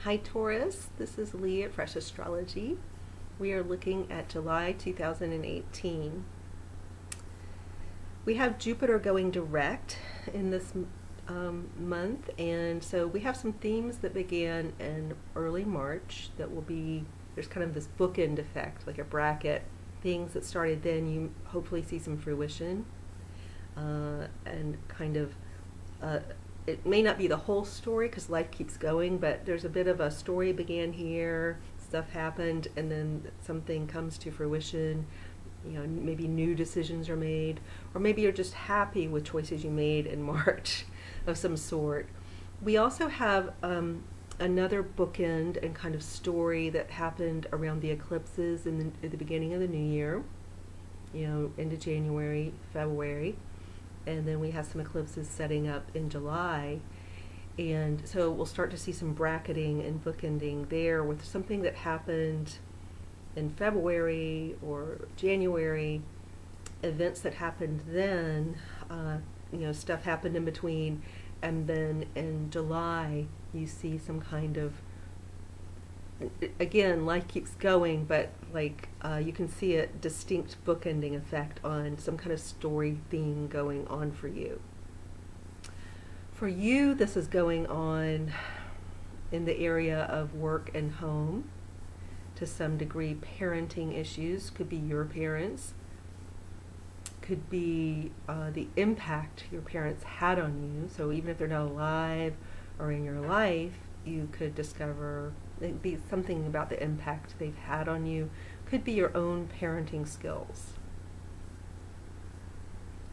Hi Taurus, this is Lee at Fresh Astrology. We are looking at July 2018. We have Jupiter going direct in this month, and so we have some themes that began in early March that will be, there's kind of this bookend effect, like a bracket. Things that started then, you hopefully see some fruition, and kind of it may not be the whole story because life keeps going, but there's a bit of a story began here, stuff happened, and then something comes to fruition. You know, maybe new decisions are made, or maybe you're just happy with choices you made in March of some sort. We also have another bookend and kind of story that happened around the eclipses at the beginning of the new year, you know, into January, February. And then we have some eclipses setting up in July. And so we'll start to see some bracketing and bookending there with something that happened in February or January, events that happened then, you know, stuff happened in between. And then in July, you see some kind of, again, life keeps going, but like you can see a distinct bookending effect on some kind of story theme going on for you. For you, this is going on in the area of work and home. To some degree, parenting issues, could be your parents, could be the impact your parents had on you. So even if they're not alive or in your life, you could discover it'd be something about the impact they've had on you. Could be your own parenting skills.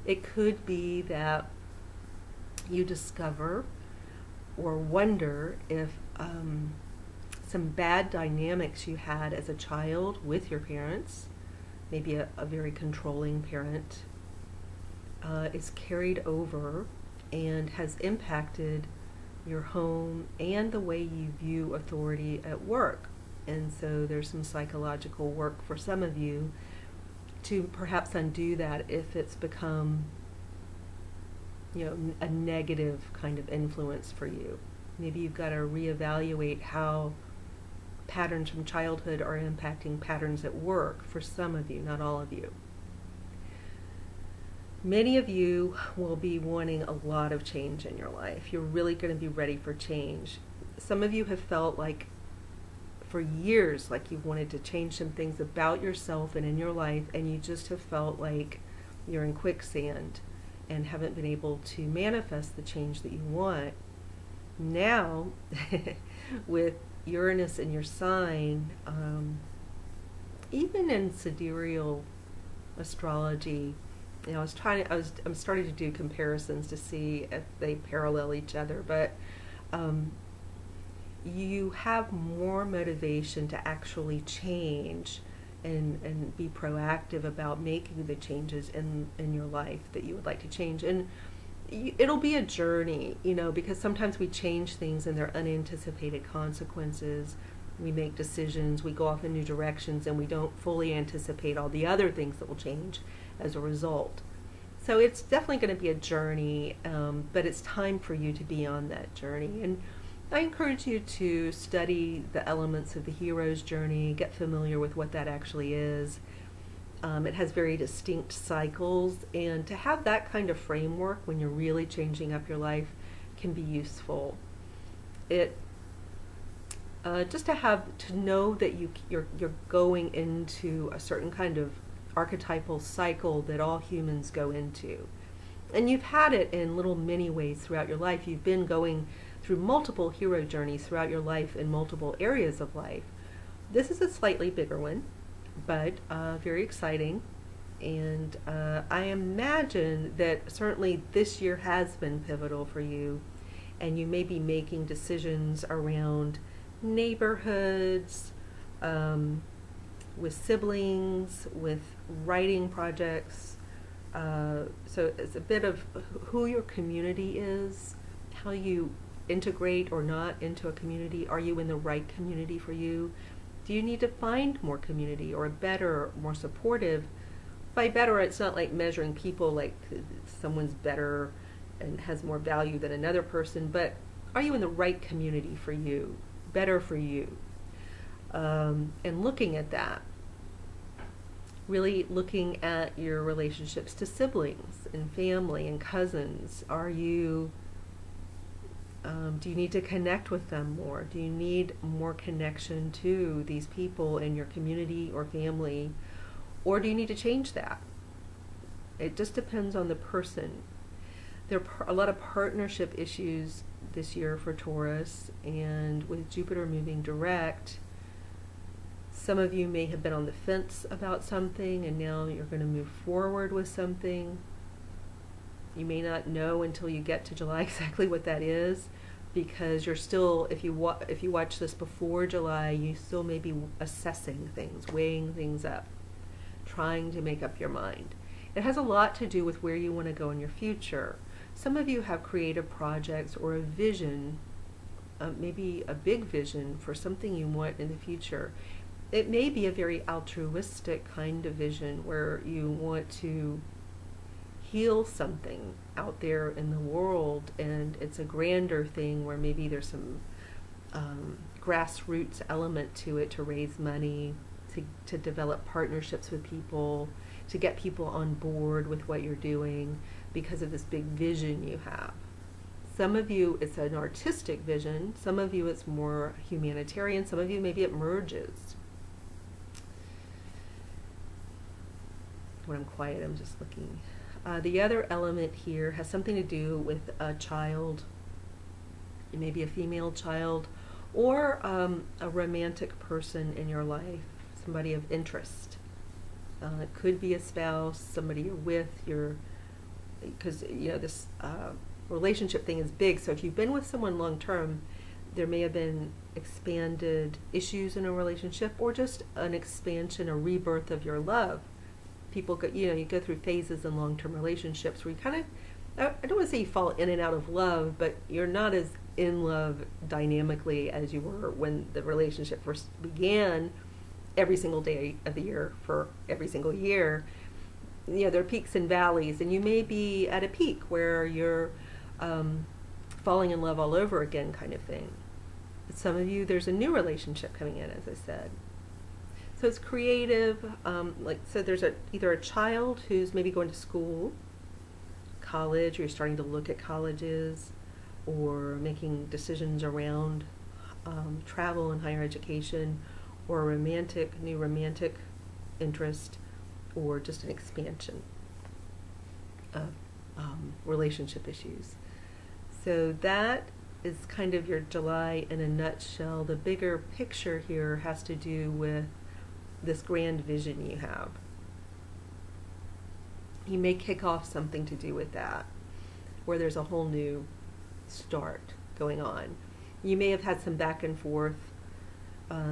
It could be that you discover or wonder if some bad dynamics you had as a child with your parents, maybe a very controlling parent, is carried over and has impacted your home and the way you view authority at work. And so there's some psychological work for some of you to perhaps undo that if it's become, you know, a negative kind of influence for you. Maybe you've got to reevaluate how patterns from childhood are impacting patterns at work for some of you, not all of you. Many of you will be wanting a lot of change in your life. You're really going to be ready for change. Some of you have felt like for years like you've wanted to change some things about yourself and in your life, and you just have felt like you're in quicksand and haven't been able to manifest the change that you want. Now, with Uranus in your sign, even in sidereal astrology, you know, I'm starting to do comparisons to see if they parallel each other, but you have more motivation to actually change and be proactive about making the changes in your life that you would like to change. And it'll be a journey, you know, because sometimes we change things and there are unanticipated consequences. We make decisions, we go off in new directions, and we don't fully anticipate all the other things that will change as a result. So it's definitely going to be a journey, but it's time for you to be on that journey. And I encourage you to study the elements of the hero's journey, get familiar with what that actually is. It has very distinct cycles, and to have that kind of framework when you're really changing up your life can be useful. It just to know that you're going into a certain kind of archetypal cycle that all humans go into. And you've had it in little mini ways throughout your life. You've been going through multiple hero journeys throughout your life in multiple areas of life. This is a slightly bigger one, but very exciting. And I imagine that certainly this year has been pivotal for you, and you may be making decisions around neighborhoods, with siblings, with writing projects. So it's a bit of who your community is, how you integrate or not into a community. Are you in the right community for you? Do you need to find more community or a better, more supportive? By better, it's not like measuring people like someone's better and has more value than another person, but are you in the right community for you? better for you. And looking at that, really looking at your relationships to siblings and family and cousins. Are you, do you need to connect with them more? Do you need more connection to these people in your community or family? Or do you need to change that? It just depends on the person. There are a lot of partnership issues this year for Taurus, and with Jupiter moving direct, some of you may have been on the fence about something and now you're going to move forward with something. You may not know until you get to July exactly what that is, because you're still, if you watch this before July, you still may be assessing things, weighing things up, trying to make up your mind. It has a lot to do with where you want to go in your future. Some of you have creative projects or a vision, maybe a big vision for something you want in the future. It may be a very altruistic kind of vision where you want to heal something out there in the world, and it's a grander thing where maybe there's some grassroots element to it, to raise money, to develop partnerships with people, to get people on board with what you're doing because of this big vision you have. Some of you, it's an artistic vision. Some of you, it's more humanitarian. Some of you, maybe it merges. When I'm quiet, I'm just looking. The other element here has something to do with a child, maybe a female child, or a romantic person in your life, somebody of interest. It could be a spouse, somebody you're with, because this relationship thing is big. So if you've been with someone long term, there may have been expanded issues in a relationship, or just an expansion, a rebirth of your love. People go, you go through phases in long-term relationships where you kind of, I don't want to say you fall in and out of love, but you're not as in love dynamically as you were when the relationship first began, every single day of the year for every single year. There are peaks and valleys, and you may be at a peak where you're falling in love all over again, kind of thing. But some of you, there's a new relationship coming in, as I said. So it's creative, so there's either a child who's maybe going to school, college, or you're starting to look at colleges, or making decisions around travel and higher education, or a new romantic interest, or just an expansion of relationship issues. So that is kind of your July in a nutshell. The bigger picture here has to do with this grand vision you have. You may kick off something to do with that, where there's a whole new start going on. You may have had some back and forth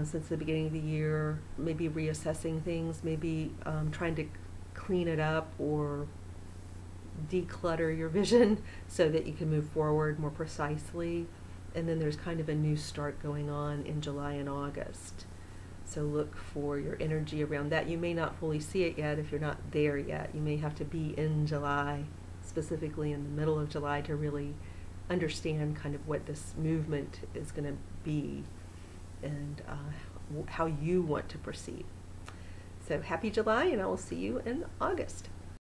since the beginning of the year, maybe reassessing things, maybe trying to clean it up or declutter your vision so that you can move forward more precisely. And then there's kind of a new start going on in July and August. So look for your energy around that. You may not fully see it yet if you're not there yet. You may have to be in July, specifically in the middle of July, to really understand kind of what this movement is going to be and how you want to proceed. So happy July, and I will see you in August.